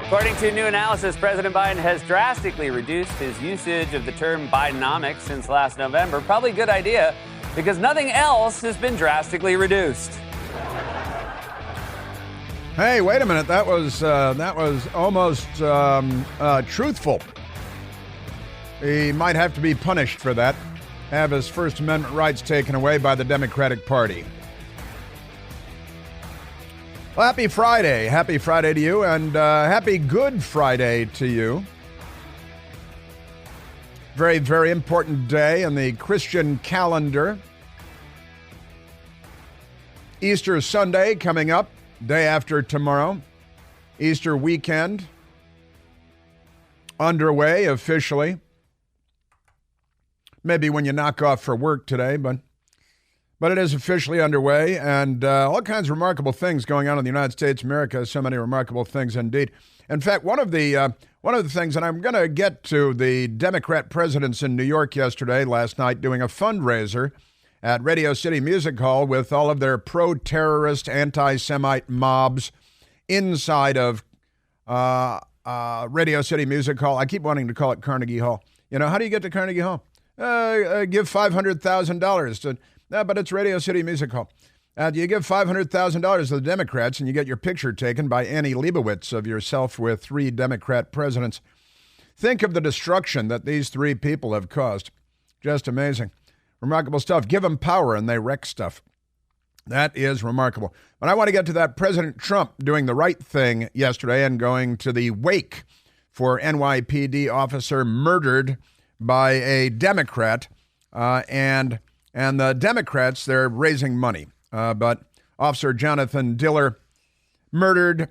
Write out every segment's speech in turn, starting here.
According to new analysis, President Biden has drastically reduced his usage of the term Bidenomics since last November. Probably a good idea because nothing else has been drastically reduced. Hey, wait a minute. That was almost truthful. He might have to be punished for that. Have his First Amendment rights taken away by the Democratic Party. Well, happy Friday. Happy Friday to you, and happy Good Friday to you. Very, very important day in the Christian calendar. Easter Sunday coming up, day after tomorrow. Easter weekend underway officially. Maybe when you knock off for work today, but it is officially underway, and all kinds of remarkable things going on in the United States of America. So many remarkable things indeed. In fact, one of the things, and I'm going to get to the Democrat presidents in New York last night, doing a fundraiser at Radio City Music Hall with all of their pro-terrorist, anti-Semite mobs inside of Radio City Music Hall. I keep wanting to call it Carnegie Hall. You know, how do you get to Carnegie Hall? Give $500,000 to... No, but it's Radio City Music Hall. You give $500,000 to the Democrats and you get your picture taken by Annie Leibovitz of yourself with 3 Democrat presidents. Think of the destruction that these 3 people have caused. Just amazing. Remarkable stuff. Give them power and they wreck stuff. That is remarkable. But I want to get to that President Trump doing the right thing yesterday and going to the wake for NYPD officer murdered by a Democrat and the Democrats, they're raising money. But Officer Jonathan Diller murdered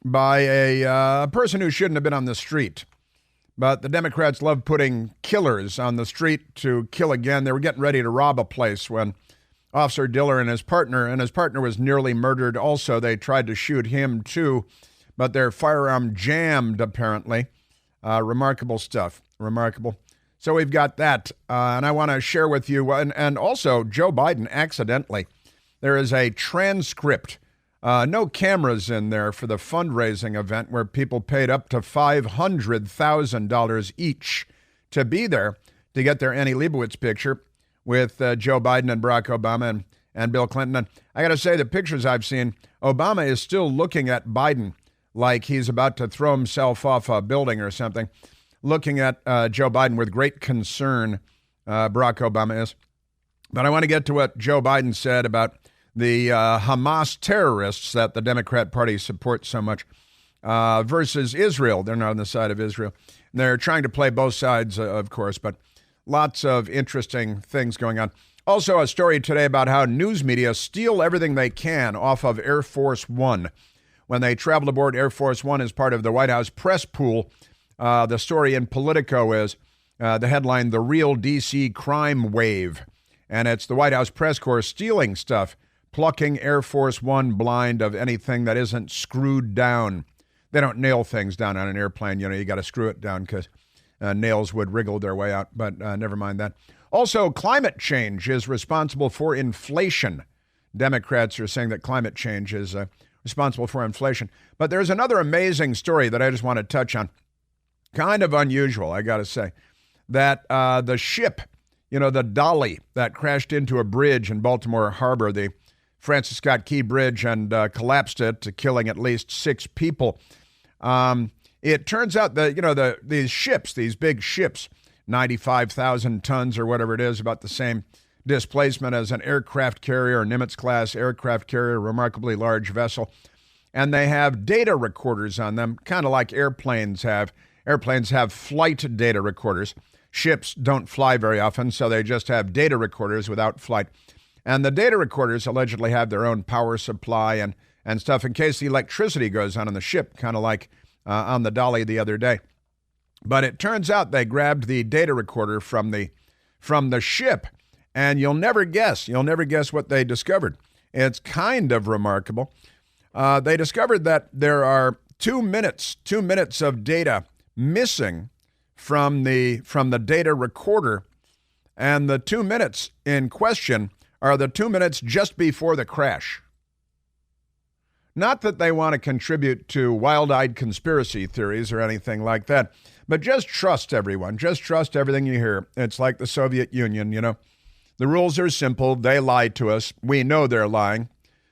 by a person who shouldn't have been on the street. But the Democrats love putting killers on the street to kill again. They were getting ready to rob a place when Officer Diller and his partner was nearly murdered also. They tried to shoot him too, but their firearm jammed apparently. Remarkable stuff. Remarkable. So we've got that, and I want to share with you, and also Joe Biden accidentally. There is a transcript, no cameras in there for the fundraising event where people paid up to $500,000 each to be there to get their Annie Leibovitz picture with Joe Biden and Barack Obama and Bill Clinton. And I got to say, the pictures I've seen, Obama is still looking at Biden like he's about to throw himself off a building or something. Looking at Joe Biden with great concern, Barack Obama is. But I want to get to what Joe Biden said about the Hamas terrorists that the Democrat Party supports so much versus Israel. They're not on the side of Israel. They're trying to play both sides, of course, but lots of interesting things going on. Also, a story today about how news media steal everything they can off of Air Force One. When they travel aboard Air Force One as part of the White House press pool, the story in Politico is the headline, "The Real D.C. Crime Wave." And it's the White House press corps stealing stuff, plucking Air Force One blind of anything that isn't screwed down. They don't nail things down on an airplane. You know, you got to screw it down because nails would wriggle their way out. But never mind that. Also, climate change is responsible for inflation. Democrats are saying that climate change is responsible for inflation. But there's another amazing story that I just want to touch on. Kind of unusual, I got to say, that the ship, you know, the Dolly that crashed into a bridge in Baltimore Harbor, the Francis Scott Key Bridge, and collapsed it, killing at least 6 people. It turns out that, you know, these ships, these big ships, 95,000 tons or whatever it is, about the same displacement as an aircraft carrier, Nimitz-class aircraft carrier, remarkably large vessel. And they have data recorders on them, kind of like airplanes have. Airplanes have flight data recorders. Ships don't fly very often, so they just have data recorders without flight. And the data recorders allegedly have their own power supply and stuff in case the electricity goes on the ship, kind of like on the Dolly the other day. But it turns out they grabbed the data recorder from the ship, and you'll never guess what they discovered. It's kind of remarkable. They discovered that there are 2 minutes of data missing from the data recorder, and the 2 minutes in question are the 2 minutes just before the crash. Not that they want to contribute to wild-eyed conspiracy theories or anything like that, but just trust everyone. Just trust everything you hear. It's like the Soviet Union, you know. The rules are simple. They lie to us. We know they're lying.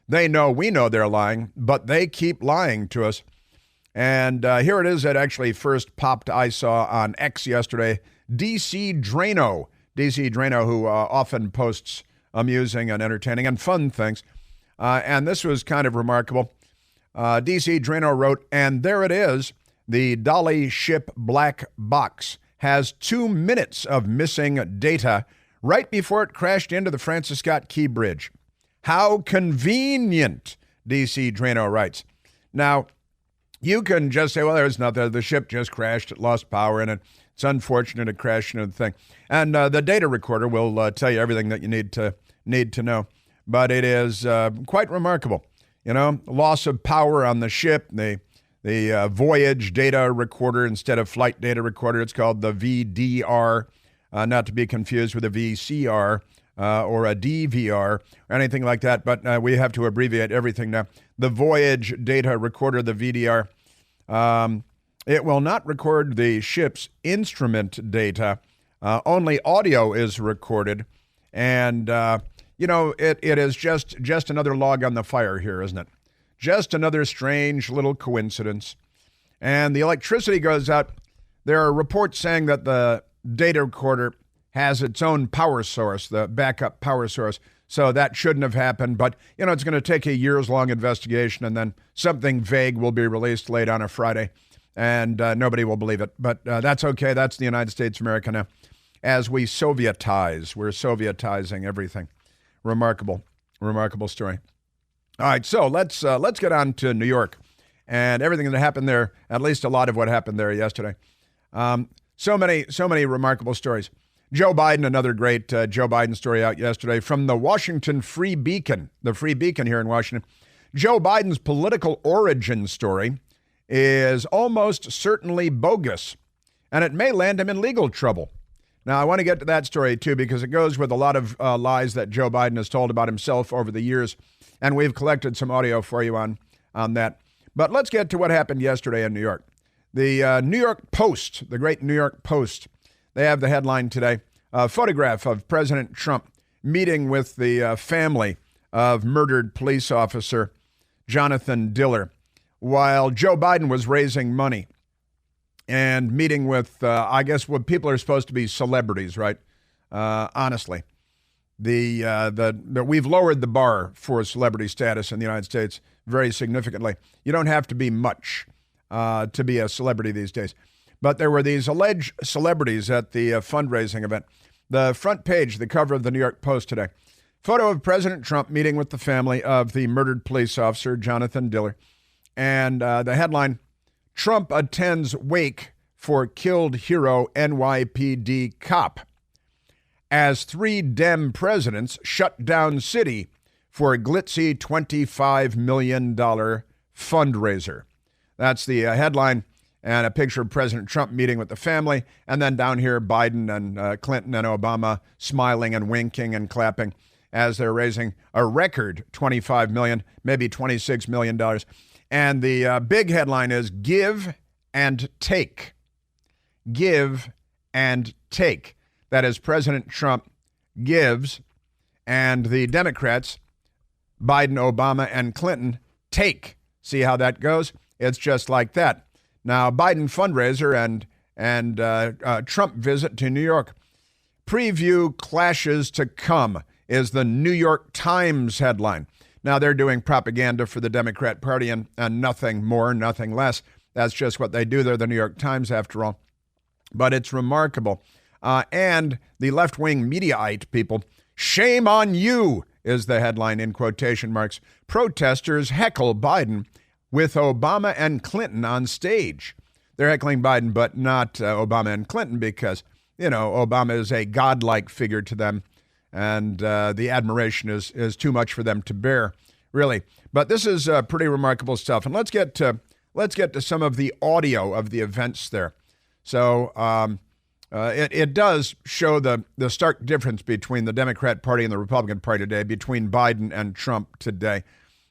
They know we know they're lying, but they keep lying to us. And here it is that actually first popped I saw on X yesterday. DC Drano, who often posts amusing and entertaining and fun things. And this was kind of remarkable. DC Drano wrote, and there it is, the Dolly ship black box has 2 minutes of missing data right before it crashed into the Francis Scott Key Bridge. How convenient, DC Drano writes. Now, you can just say, well, there's nothing. The ship just crashed. It lost power, and it's unfortunate it crashed into the thing. And the data recorder will tell you everything that you need to know. But it is quite remarkable. You know, loss of power on the ship, the voyage data recorder instead of flight data recorder. It's called the VDR, not to be confused with a VCR or a DVR or anything like that. But we have to abbreviate everything now. The voyage data recorder, the VDR, it will not record the ship's instrument data. Only audio is recorded. And, you know, it is just another log on the fire here, isn't it? Just another strange little coincidence. And the electricity goes out. There are reports saying that the data recorder has its own power source, the backup power source. So that shouldn't have happened. But, you know, it's going to take a years-long investigation, and then something vague will be released late on a Friday, and nobody will believe it. But that's okay. That's the United States of America now. As we Sovietize, we're Sovietizing everything. Remarkable story. All right, so let's get on to New York and everything that happened there. At least a lot of what happened there yesterday. So many remarkable stories. Joe Biden, another great Joe Biden story out yesterday from the Washington Free Beacon, the Free Beacon here in Washington. Joe Biden's political origin story is almost certainly bogus, and it may land him in legal trouble. Now, I want to get to that story, too, because it goes with a lot of lies that Joe Biden has told about himself over the years, and we've collected some audio for you on that. But let's get to what happened yesterday in New York. The New York Post, the great New York Post, they have the headline today, a photograph of President Trump meeting with the family of murdered police officer Jonathan Diller while Joe Biden was raising money and meeting with, I guess, what people are supposed to be celebrities, right? Honestly, we've lowered the bar for celebrity status in the United States very significantly. You don't have to be much to be a celebrity these days. But there were these alleged celebrities at the fundraising event. The front page, the cover of the New York Post today. Photo of President Trump meeting with the family of the murdered police officer, Jonathan Diller. And the headline, Trump attends wake for killed hero NYPD cop. As 3 Dem presidents shut down city for a glitzy $25 million fundraiser. That's the headline. And a picture of President Trump meeting with the family. And then down here, Biden and Clinton and Obama smiling and winking and clapping as they're raising a record $25 million, maybe $26 million. And the big headline is Give and Take. Give and Take. That is, President Trump gives, and the Democrats, Biden, Obama, and Clinton, take. See how that goes? It's just like that. Now, Biden fundraiser and Trump visit to New York. Preview clashes to come is the New York Times headline. Now, they're doing propaganda for the Democrat Party and nothing more, nothing less. That's just what they do. They're the New York Times, after all. But it's remarkable. And the left-wing mediaite people, shame on you, is the headline in quotation marks. Protesters heckle Biden with Obama and Clinton on stage. They're heckling Biden, but not Obama and Clinton because, you know, Obama is a godlike figure to them, and the admiration is too much for them to bear, really. But this is pretty remarkable stuff. And let's get to some of the audio of the events there. So it does show the stark difference between the Democrat Party and the Republican Party today, between Biden and Trump today.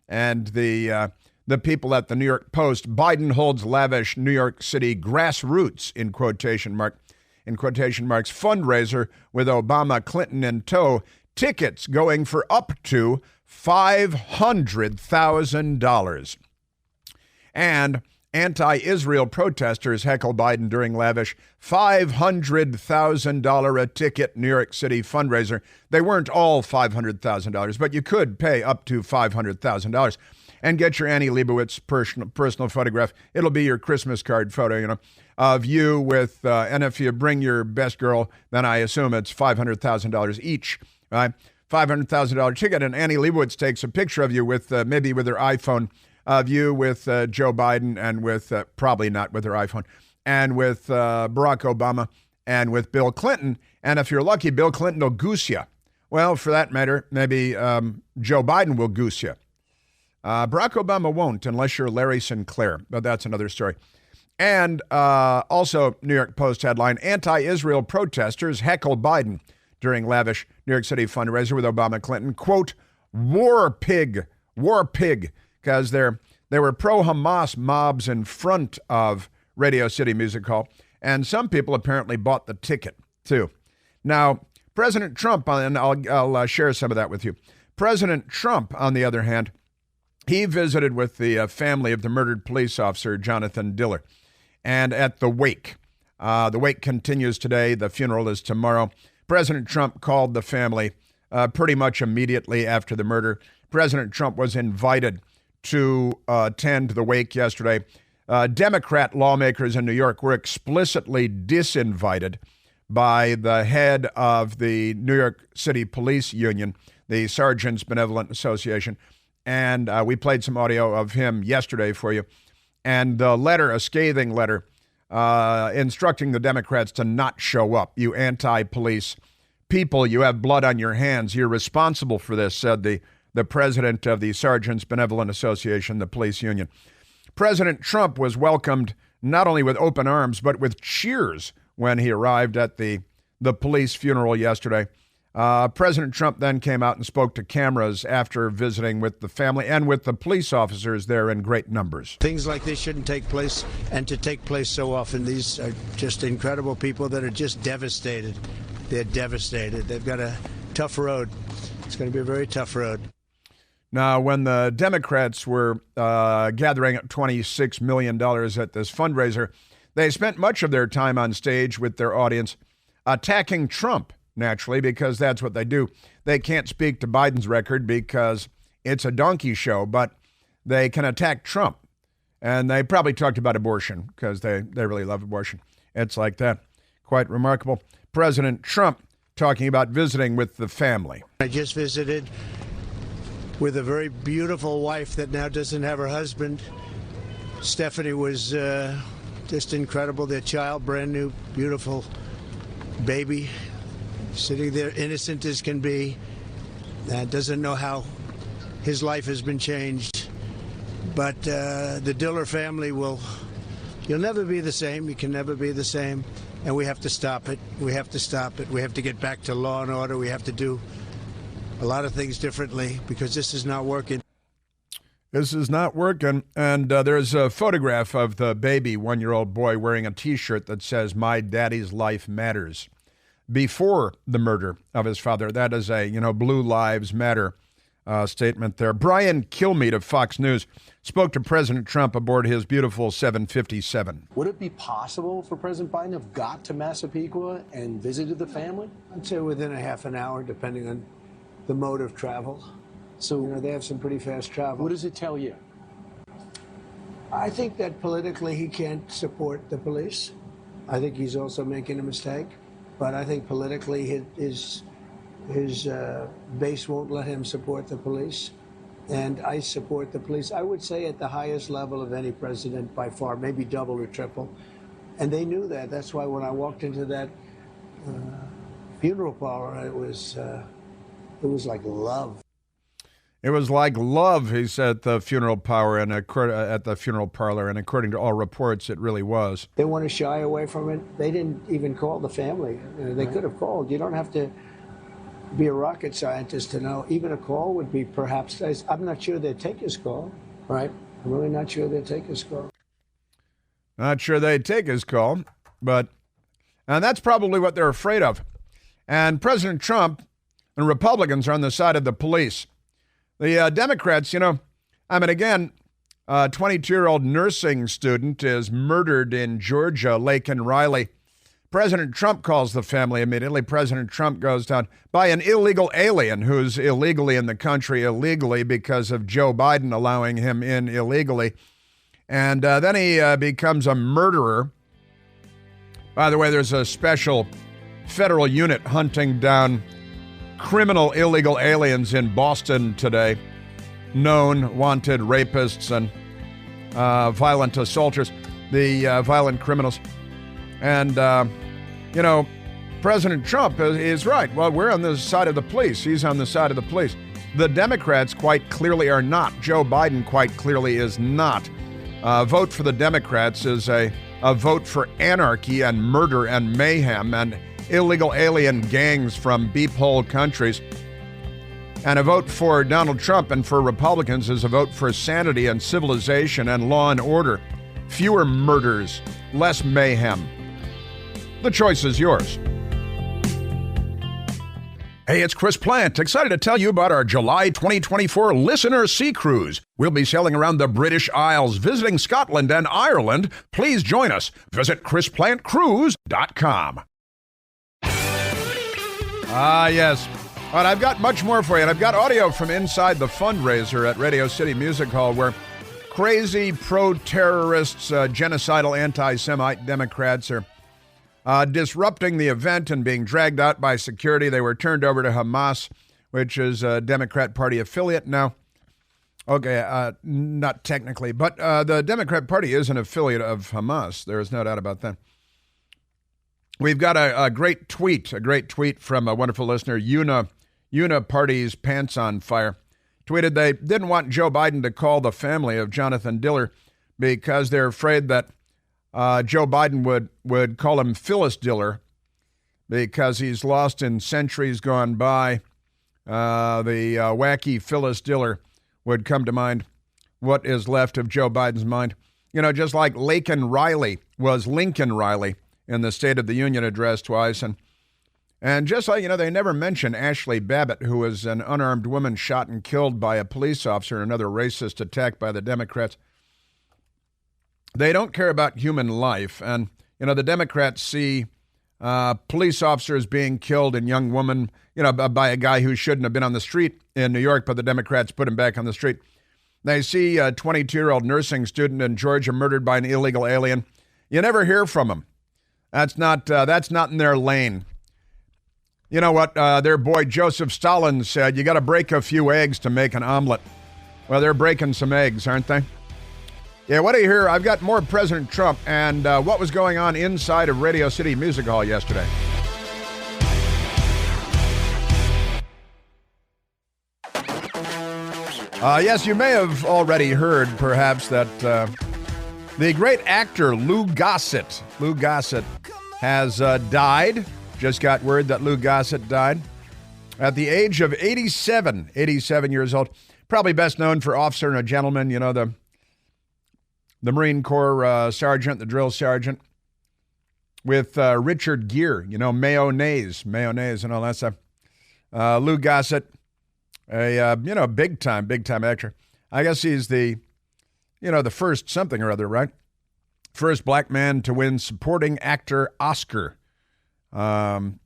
And the the people at the New York Post, Biden holds lavish New York City grassroots, in quotation marks, fundraiser with Obama, Clinton in tow, tickets going for up to $500,000. And anti-Israel protesters heckle Biden during lavish $500,000 a ticket New York City fundraiser. They weren't all $500,000, but you could pay up to $500,000 and get your Annie Leibovitz personal photograph. It'll be your Christmas card photo, of you with, and if you bring your best girl, then I assume it's $500,000 each, right? $500,000 ticket, and Annie Leibovitz takes a picture of you with, maybe with her iPhone, of you with Joe Biden and with, probably not with her iPhone, and with Barack Obama and with Bill Clinton. And if you're lucky, Bill Clinton will goose you. Well, for that matter, maybe Joe Biden will goose you. Barack Obama won't unless you're Larry Sinclair, but that's another story. And also, New York Post headline, anti-Israel protesters heckle Biden during lavish New York City fundraiser with Obama, Clinton. Quote, war pig, because there were pro-Hamas mobs in front of Radio City Music Hall, and some people apparently bought the ticket, too. Now, President Trump, and I'll share some of that with you. President Trump, on the other hand, he visited with the family of the murdered police officer, Jonathan Diller, and at the wake. The wake continues today. The funeral is tomorrow. President Trump called the family pretty much immediately after the murder. President Trump was invited to attend the wake yesterday. Democrat lawmakers in New York were explicitly disinvited by the head of the New York City Police Union, the Sergeants Benevolent Association. And we played some audio of him yesterday for you. And the letter, a scathing letter, instructing the Democrats to not show up. You anti-police people, you have blood on your hands. You're responsible for this, said the president of the Sergeants Benevolent Association, the police union. President Trump was welcomed not only with open arms, but with cheers when he arrived at the police funeral yesterday. President Trump then came out and spoke to cameras after visiting with the family and with the police officers there in great numbers. Things like this shouldn't take place, and to take place so often. These are just incredible people that are just devastated. They're devastated. They've got a tough road. It's going to be a very tough road. Now, when the Democrats were gathering up $26 million at this fundraiser, they spent much of their time on stage with their audience attacking Trump, naturally, because that's what they do. They can't speak to Biden's record because it's a donkey show, but they can attack Trump. And they probably talked about abortion because they really love abortion. It's like that. Quite remarkable. President Trump talking about visiting with the family. I just visited with a very beautiful wife that now doesn't have her husband. Stephanie was just incredible. Their child, brand new, beautiful baby, sitting there innocent as can be, doesn't know how his life has been changed. But the Diller family you'll never be the same. You can never be the same. And we have to stop it. We have to stop it. We have to get back to law and order. We have to do a lot of things differently because this is not working. This is not working. And there's a photograph of the baby, 1-year-old boy, wearing a T-shirt that says, "My daddy's life matters." Before the murder of his father. That is a, Blue Lives Matter statement there. Brian Kilmeade of Fox News spoke to President Trump aboard his beautiful 757. Would it be possible for President Biden to have got to Massapequa and visited the family? I'd say within a half an hour, depending on the mode of travel. So, they have some pretty fast travel. What does it tell you? I think that politically he can't support the police. I think he's also making a mistake. But I think politically his base won't let him support the police. And I support the police, I would say, at the highest level of any president by far, maybe double or triple. And they knew that. That's why when I walked into that funeral parlor, it was like love. It was like love, he said, at the funeral parlor, and according to all reports, it really was. They want to shy away from it. They didn't even call the family. They could have called. You don't have to be a rocket scientist to know. Even a call would be perhaps, I'm not sure they'd take his call, right? I'm really not sure they'll take his call. Not sure they'd take his call, and that's probably what they're afraid of. And President Trump and Republicans are on the side of the police. The Democrats, again, a 22-year-old nursing student is murdered in Georgia, Laken Riley. President Trump calls the family immediately. President Trump goes down by an illegal alien who's illegally in the country illegally because of Joe Biden allowing him in illegally. And then he becomes a murderer. By the way, there's a special federal unit hunting down criminal illegal aliens in Boston today. Known wanted rapists and violent assaulters, the violent criminals. And, President Trump is right. Well, we're on the side of the police. He's on the side of the police. The Democrats quite clearly are not. Joe Biden quite clearly is not. Vote for the Democrats is a vote for anarchy and murder and mayhem and illegal alien gangs from beep hole countries. And a vote for Donald Trump and for Republicans is a vote for sanity and civilization and law and order. Fewer murders, less mayhem. The choice is yours. Hey, it's Chris Plant, excited to tell you about our July 2024 Listener Sea Cruise. We'll be sailing around the British Isles, visiting Scotland and Ireland. Please join us. Visit ChrisPlantCruise.com. Yes. All right, I've got much more for you, and I've got audio from inside the fundraiser at Radio City Music Hall where crazy pro-terrorists, genocidal anti-Semite Democrats are disrupting the event and being dragged out by security. They were turned over to Hamas, which is a Democrat Party affiliate now. Okay, not technically, but the Democrat Party is an affiliate of Hamas. There is no doubt about that. We've got a great tweet from a wonderful listener, Una Party's Pants on Fire. Tweeted they didn't want Joe Biden to call the family of Jonathan Diller because they're afraid that Joe Biden would call him Phyllis Diller because he's lost in centuries gone by. The wacky Phyllis Diller would come to mind. What is left of Joe Biden's mind? Just like Laken Riley was Lincoln Riley in the State of the Union address twice. And just like, they never mention Ashley Babbitt, who was an unarmed woman shot and killed by a police officer in another racist attack by the Democrats. They don't care about human life. And, the Democrats see police officers being killed and young women, by a guy who shouldn't have been on the street in New York, but the Democrats put him back on the street. They see a 22-year-old nursing student in Georgia murdered by an illegal alien. You never hear from them. That's not in their lane. You know what? Their boy Joseph Stalin said, you got to break a few eggs to make an omelet. Well, they're breaking some eggs, aren't they? Yeah, what do you hear? I've got more President Trump and what was going on inside of Radio City Music Hall yesterday. Yes, you may have already heard, perhaps, that the great actor Lou Gossett has died. Just got word that Lou Gossett died at the age of 87 years old. Probably best known for Officer and a Gentleman, the Marine Corps sergeant, the drill sergeant, with Richard Gere, mayonnaise and all that stuff. Lou Gossett, a big time actor. I guess he's the first something or other, right? First black man to win supporting actor Oscar. One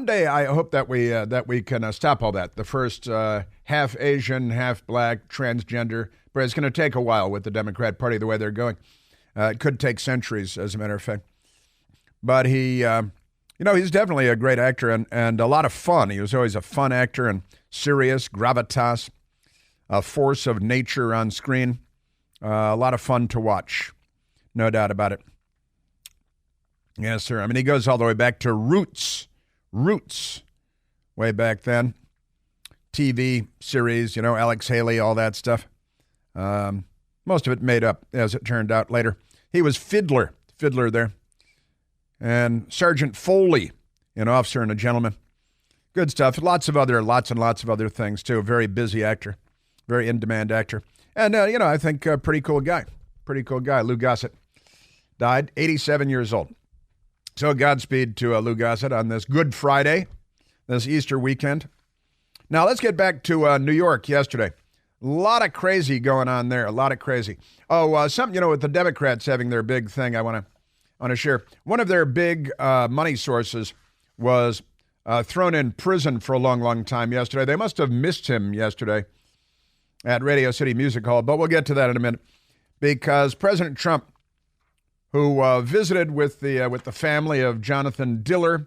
day I hope that we can stop all that. The first half Asian, half black, transgender. But it's going to take a while with the Democrat Party the way they're going. It could take centuries, as a matter of fact. But he, he's definitely a great actor and a lot of fun. He was always a fun actor and serious, gravitas, a force of nature on screen. A lot of fun to watch, no doubt about it. Yes, sir. He goes all the way back to Roots, way back then. TV series, Alex Haley, all that stuff. Most of it made up, as it turned out later. He was Fiddler there. And Sergeant Foley in Officer and a Gentleman. Good stuff. Lots and lots of other things, too. Very busy actor. Very in-demand actor. And, I think a pretty cool guy. Pretty cool guy. Lou Gossett died, 87 years old. So Godspeed to Lou Gossett on this Good Friday, this Easter weekend. Now let's get back to New York yesterday. A lot of crazy going on there. A lot of crazy. Oh, something, with the Democrats having their big thing I want to share. One of their big money sources was thrown in prison for a long, long time yesterday. They must have missed him yesterday at Radio City Music Hall, but we'll get to that in a minute. Because President Trump, who visited with the family of Jonathan Diller,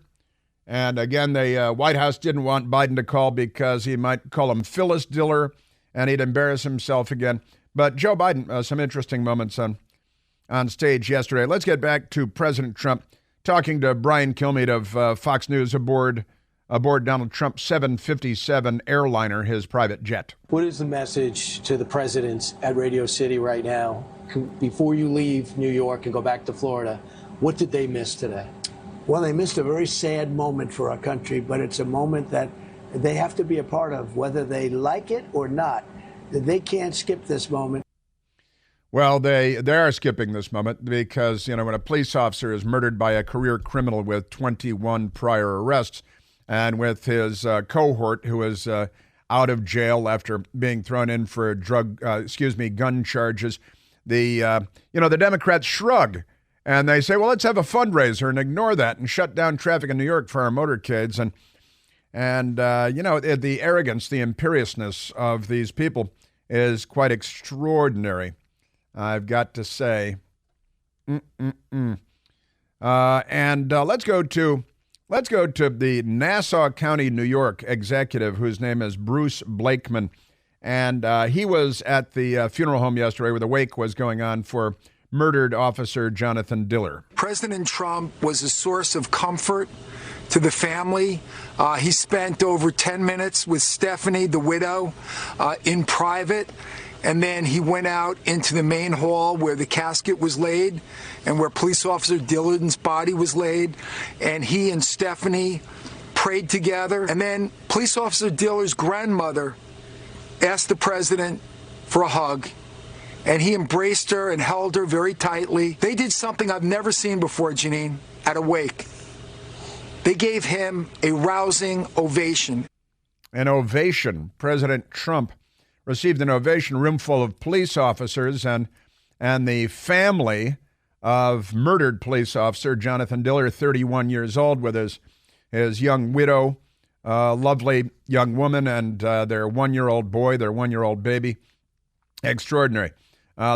and again, the White House didn't want Biden to call because he might call him Phyllis Diller, and he'd embarrass himself again. But Joe Biden, some interesting moments on stage yesterday. Let's get back to President Trump talking to Brian Kilmeade of Fox News aboard Donald Trump's 757 airliner, his private jet. What is the message to the presidents at Radio City right now? Before you leave New York and go back to Florida, what did they miss today? Well, they missed a very sad moment for our country, but it's a moment that they have to be a part of, whether they like it or not. They can't skip this moment. Well, they are skipping this moment because, when a police officer is murdered by a career criminal with 21 prior arrests and with his cohort who is out of jail after being thrown in for gun charges, the Democrats shrug and they say, well, let's have a fundraiser and ignore that and shut down traffic in New York for our motorcades. And the arrogance, the imperiousness of these people is quite extraordinary, I've got to say. And let's go to the Nassau County, New York executive whose name is Bruce Blakeman. And he was at the funeral home yesterday where the wake was going on for murdered Officer Jonathan Diller. President Trump was a source of comfort to the family. He spent over 10 minutes with Stephanie, the widow, in private. And then he went out into the main hall where the casket was laid and where police officer Diller's body was laid. And he and Stephanie prayed together. And then police officer Diller's grandmother asked the president for a hug. And he embraced her and held her very tightly. They did something I've never seen before, Janine, at a wake. They gave him a rousing ovation. An ovation. President Trump received an ovation, room full of police officers and the family of murdered police officer Jonathan Diller, 31 years old, with his young widow, lovely young woman, and their 1-year-old boy, their 1-year-old baby. Extraordinary.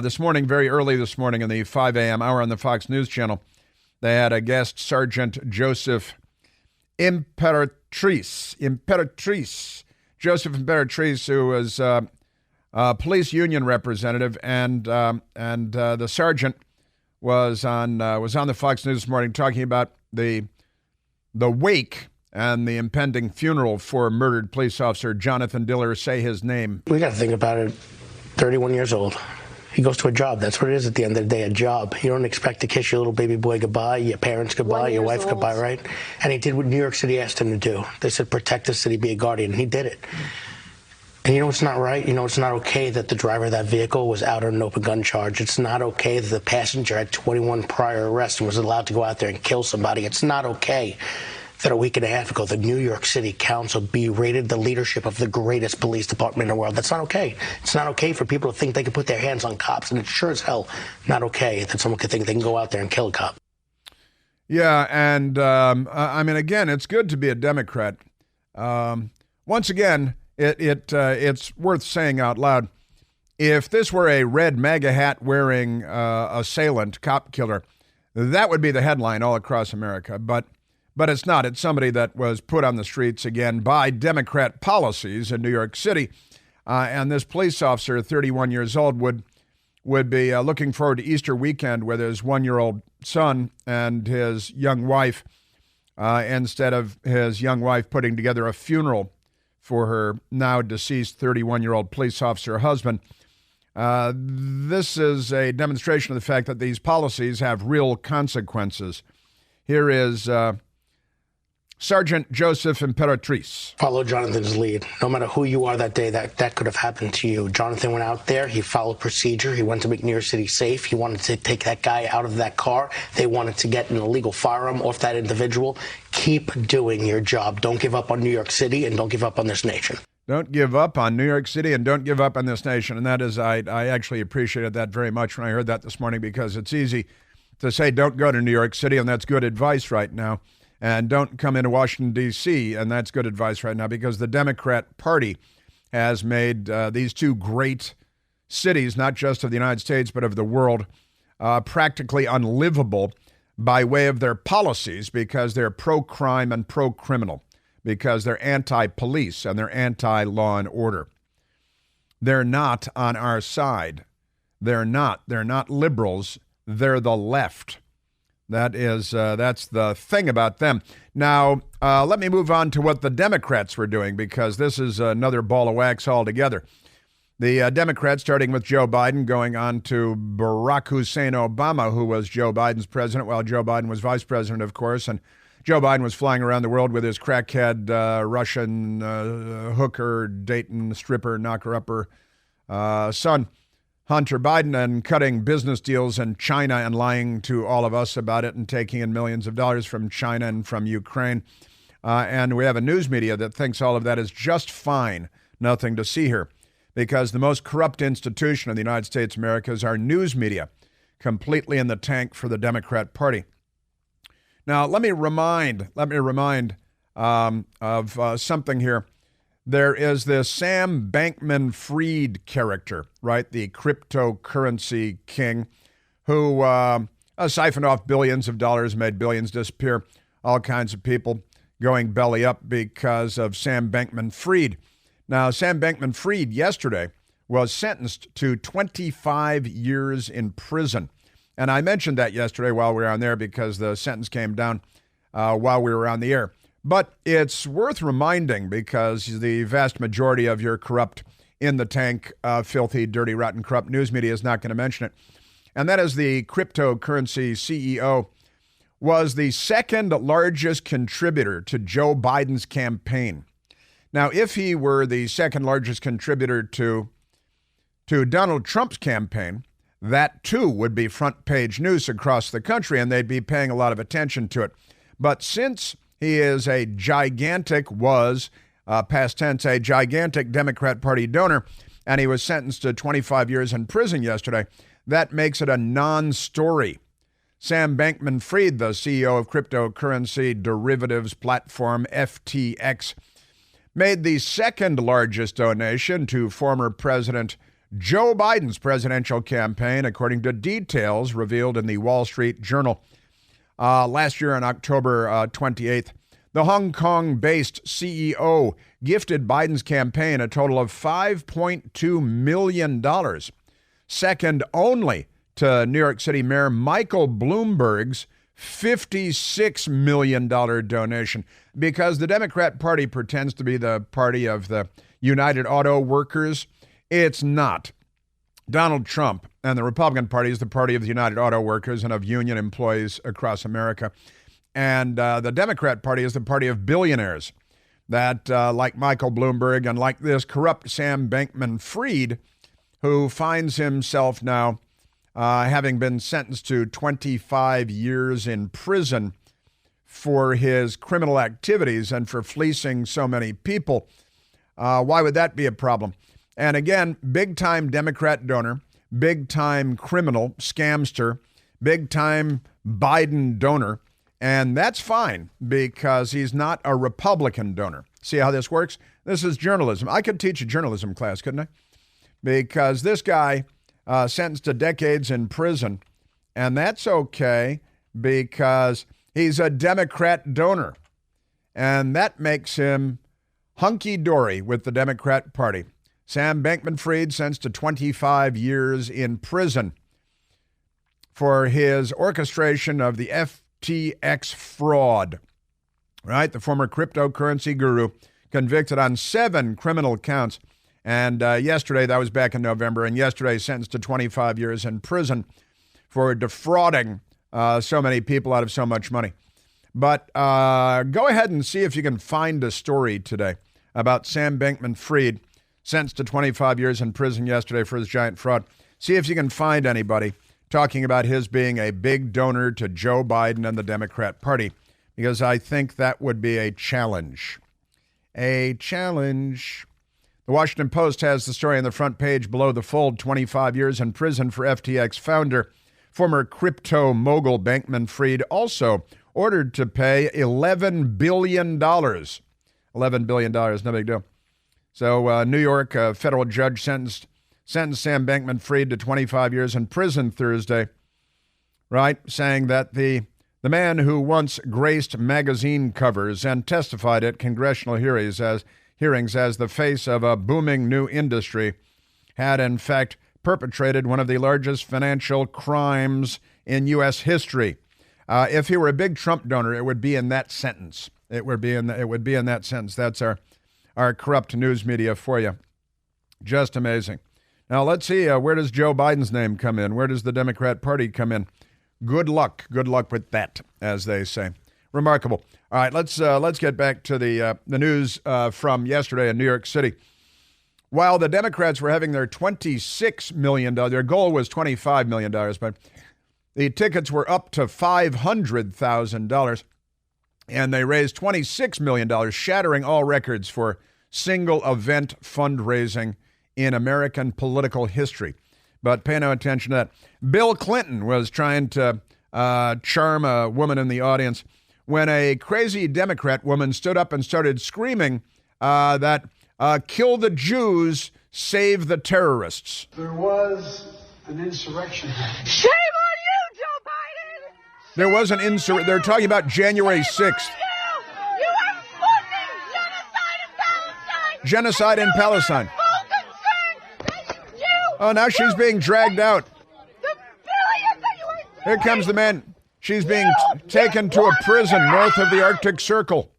This morning, very early this morning in the 5 a.m. hour on the Fox News Channel, they had a guest, Sergeant Joseph Imperatrice, who was a police union representative, and the sergeant was on the Fox News this morning talking about the wake and the impending funeral for murdered police officer Jonathan Diller. Say his name. We got to think about it. 31 years old. He goes to a job. That's what it is at the end of the day, a job. You don't expect to kiss your little baby boy goodbye, your parents goodbye, your wife goodbye, right? And he did what New York City asked him to do. They said, protect the city, be a guardian. And he did it. And you know what's not right? You know it's not okay that the driver of that vehicle was out on an open gun charge. It's not okay that the passenger had 21 prior arrests and was allowed to go out there and kill somebody. It's not okay that a week and a half ago, the New York City Council berated the leadership of the greatest police department in the world. That's not okay. It's not okay for people to think they can put their hands on cops, and it's sure as hell not okay that someone could think they can go out there and kill a cop. Yeah, and I mean, again, it's good to be a Democrat. Once again, it's worth saying out loud, if this were a red MAGA hat wearing assailant, cop killer, that would be the headline all across America. But it's not. It's somebody that was put on the streets again by Democrat policies in New York City. And this police officer, 31 years old, would be looking forward to Easter weekend with his 1-year-old son and his young wife, instead of his young wife putting together a funeral for her now deceased 31-year-old police officer husband. This is a demonstration of the fact that these policies have real consequences. Here is Sergeant Joseph Imperatrice. Follow Jonathan's lead. No matter who you are that day, that could have happened to you. Jonathan went out there. He followed procedure. He wanted to make New York City safe. He wanted to take that guy out of that car. They wanted to get an illegal firearm off that individual. Keep doing your job. Don't give up on New York City, and don't give up on this nation. Don't give up on New York City, and don't give up on this nation. And that is, I actually appreciated that very much when I heard that this morning, because it's easy to say don't go to New York City, and that's good advice right now. And don't come into Washington, D.C., and that's good advice right now, because the Democrat Party has made these two great cities, not just of the United States, but of the world, practically unlivable by way of their policies, because they're pro-crime and pro-criminal, because they're anti-police and they're anti-law and order. They're not on our side. They're not liberals. They're the left. That's the thing about them. Now, let me move on to what the Democrats were doing, because this is another ball of wax altogether. The Democrats, starting with Joe Biden, going on to Barack Hussein Obama, who was Joe Biden's president while Joe Biden was vice president, of course. And Joe Biden was flying around the world with his crackhead Russian hooker, Dayton stripper, knocker-upper son, Hunter Biden, and cutting business deals in China and lying to all of us about it and taking in millions of dollars from China and from Ukraine. And we have a news media that thinks all of that is just fine, nothing to see here, because the most corrupt institution in the United States of America is our news media, completely in the tank for the Democrat Party. Now, let me remind of something here. There is this Sam Bankman-Fried character, right? The cryptocurrency king who siphoned off billions of dollars, made billions disappear, all kinds of people going belly up because of Sam Bankman-Fried. Now, Sam Bankman-Fried yesterday was sentenced to 25 years in prison. And I mentioned that yesterday while we were on there, because the sentence came down while we were on the air. But it's worth reminding, because the vast majority of your corrupt, in the tank, filthy, dirty, rotten, corrupt news media is not going to mention it. And that is the cryptocurrency CEO was the second largest contributor to Joe Biden's campaign. Now, if he were the second largest contributor to Donald Trump's campaign, that too would be front page news across the country, and they'd be paying a lot of attention to it. But since he is a gigantic Democrat Party donor, and he was sentenced to 25 years in prison yesterday, that makes it a non-story. Sam Bankman-Fried, the CEO of cryptocurrency derivatives platform FTX, made the second largest donation to former President Joe Biden's presidential campaign, according to details revealed in the Wall Street Journal. Last year on October 28th, the Hong Kong-based CEO gifted Biden's campaign a total of $5.2 million, second only to New York City Mayor Michael Bloomberg's $56 million donation, because the Democrat Party pretends to be the party of the United Auto Workers. It's not. Donald Trump and the Republican Party is the party of the United Auto Workers and of union employees across America. And the Democrat Party is the party of billionaires that, like Michael Bloomberg and like this corrupt Sam Bankman-Fried, who finds himself now having been sentenced to 25 years in prison for his criminal activities and for fleecing so many people. Why would that be a problem? And again, big-time Democrat donor, big-time criminal, scamster, big-time Biden donor. And that's fine, because he's not a Republican donor. See how this works? This is journalism. I could teach a journalism class, couldn't I? Because this guy sentenced to decades in prison, and that's okay because he's a Democrat donor. And that makes him hunky-dory with the Democrat Party. Sam Bankman-Fried sentenced to 25 years in prison for his orchestration of the FTX fraud, right? The former cryptocurrency guru convicted on 7 criminal counts. And yesterday, that was back in November, and yesterday sentenced to 25 years in prison for defrauding so many people out of so much money. But go ahead and see if you can find a story today about Sam Bankman-Fried, sentenced to 25 years in prison yesterday for his giant fraud. See if you can find anybody talking about his being a big donor to Joe Biden and the Democrat Party, because I think that would be a challenge. A challenge. The Washington Post has the story on the front page below the fold: 25 years in prison for FTX founder. Former crypto mogul Bankman-Fried also ordered to pay $11 billion. $11 billion, no big deal. So New York, a federal judge sentenced Sam Bankman-Fried to 25 years in prison Thursday, right, saying that the man who once graced magazine covers and testified at congressional hearings as the face of a booming new industry had, in fact, perpetrated one of the largest financial crimes in U.S. history. If he were a big Trump donor, it would be in that sentence. It would be in that sentence. That's our corrupt news media for you. Just amazing. Now, let's see, where does Joe Biden's name come in? Where does the Democrat Party come in? Good luck. Good luck with that, as they say. Remarkable. All right, let's get back to the news from yesterday in New York City. While the Democrats were having their $26 million, their goal was $25 million, but the tickets were up to $500,000, and they raised $26 million, shattering all records for single event fundraising in American political history. But pay no attention to that. Bill Clinton was trying to charm a woman in the audience when a crazy Democrat woman stood up and started screaming that kill the Jews, save the terrorists. There was an insurrection. Shame on you, Joe Biden! There was an insurrection. They're talking about January 6th. You are funding genocide in Palestine! Genocide in Palestine. Oh, now she's being dragged out. The billions that you are... Here comes the man. She's being taken to a prison north of the Arctic Circle.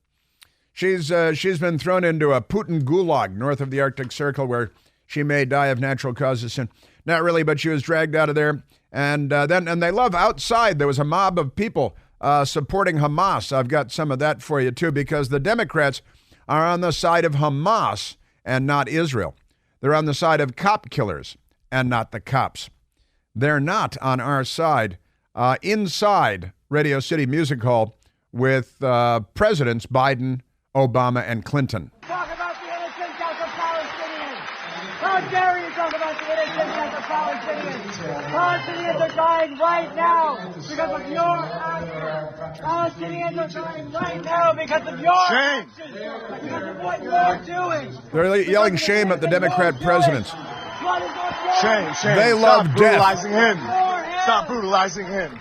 She's been thrown into a Putin gulag north of the Arctic Circle, where she may die of natural causes soon. Not really, but she was dragged out of there. And they love outside. There was a mob of people supporting Hamas. I've got some of that for you too, because the Democrats are on the side of Hamas and not Israel. They're on the side of cop killers and not the cops. They're not on our side. Inside Radio City Music Hall with Presidents Biden, Obama, and Clinton. Talk about the innocent death of Palestinians! How dare you talk about the innocent death of Palestinians! Palestinians are dying right now because of your actions! Palestinians are dying right now because of your actions! Because of what you're doing! They're yelling shame at the Democrat presidents. Shame. They love Stop death. brutalizing him. Stop brutalizing him.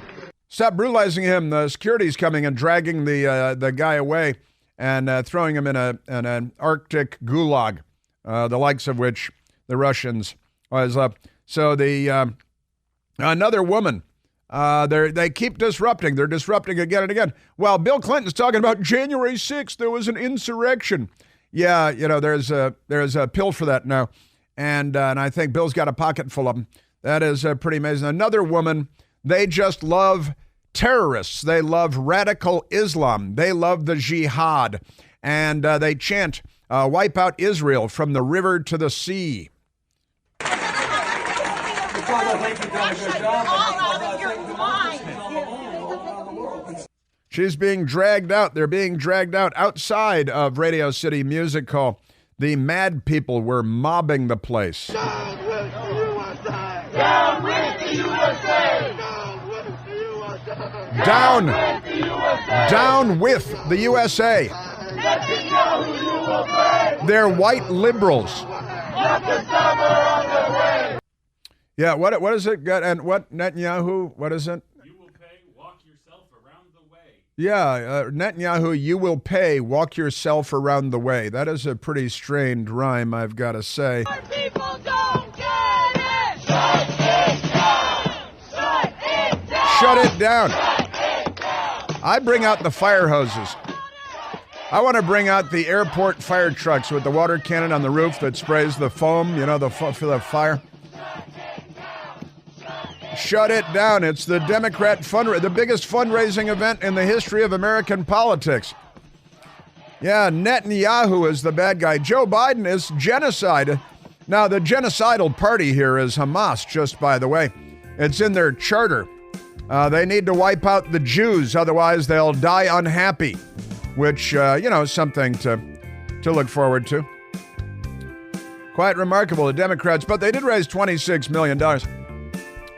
Stop brutalizing him. The security's coming and dragging the guy away and throwing him in an Arctic gulag, the likes of which the Russians always love. So another woman, they keep disrupting. They're disrupting again and again. While Bill Clinton's talking about January 6th, there was an insurrection. Yeah, there's a pill for that now. And I think Bill's got a pocket full of them. That is pretty amazing. Another woman, they just love terrorists. They love radical Islam. They love the jihad. And they chant, wipe out Israel from the river to the sea. She's being dragged out. They're being dragged out outside of Radio City Music Hall. The mad people were mobbing the place. Down with the USA! Down with the USA! Down with the USA! Down with the USA! They're white liberals. Yeah, what is it? And what, Netanyahu, what is it? You will pay, walk yourself around the way. Yeah, Netanyahu, you will pay, walk yourself around the way. That is a pretty strained rhyme, I've got to say. Our people don't get it! Shut it down! Shut it down! Shut it down! Shut it down! I bring out the fire hoses. I want to bring out the airport fire trucks with the water cannon on the roof that sprays the foam, for the fire. shut it down. It's the Democrat the biggest fundraising event in the history of American politics. Yeah, Netanyahu is the bad guy. Joe Biden is genocide. Now, the genocidal party here is Hamas, just by the way. It's in their charter. They need to wipe out the Jews, otherwise they'll die unhappy, which, is something to look forward to. Quite remarkable, the Democrats, but they did raise $26 million.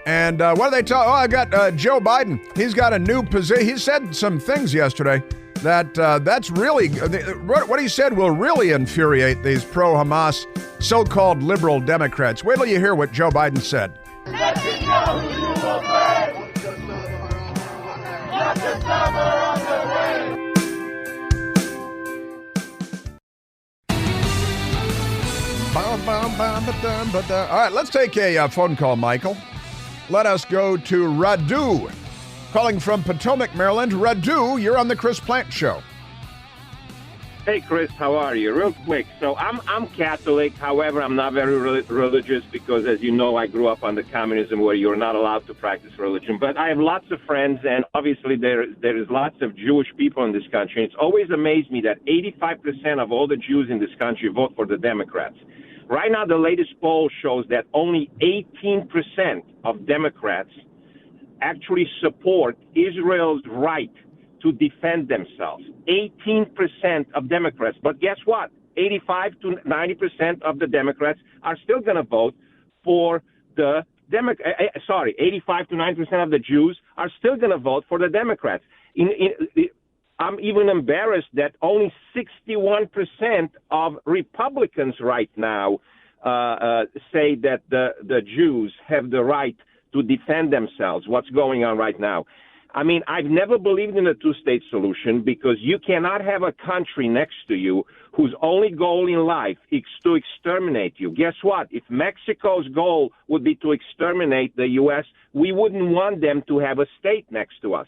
And what are they talking? Oh, I got Joe Biden. He's got a new position. He said some things yesterday that's really, what he said will really infuriate these pro-Hamas, so-called liberal Democrats. Wait till you hear what Joe Biden said. All right, let's take a phone call, Michael. Let us go to Radu, calling from Potomac, Maryland. Radu, you're on the Chris Plant Show. Hey, Chris, how are you? Real quick, so I'm Catholic. However, I'm not very religious because, as you know, I grew up under communism where you're not allowed to practice religion. But I have lots of friends, and obviously there is lots of Jewish people in this country. It's always amazed me that 85% of all the Jews in this country vote for the Democrats. Right now, the latest poll shows that only 18% of Democrats actually support Israel's right to defend themselves. 18% of Democrats. But guess what? 85 to 90% of the Democrats are still going to vote for the 85 to 90% of the Jews are still going to vote for the Democrats. I'm even embarrassed that only 61% of Republicans right now say that the Jews have the right to defend themselves. What's going on right now? I mean, I've never believed in a two-state solution because you cannot have a country next to you whose only goal in life is to exterminate you. Guess what? If Mexico's goal would be to exterminate the U.S., we wouldn't want them to have a state next to us.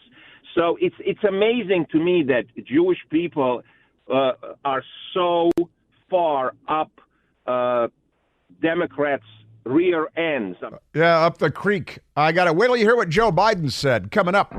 So it's amazing to me that Jewish people are so far up Democrats' rear ends. Yeah, up the creek. I got to wait till you hear what Joe Biden said coming up.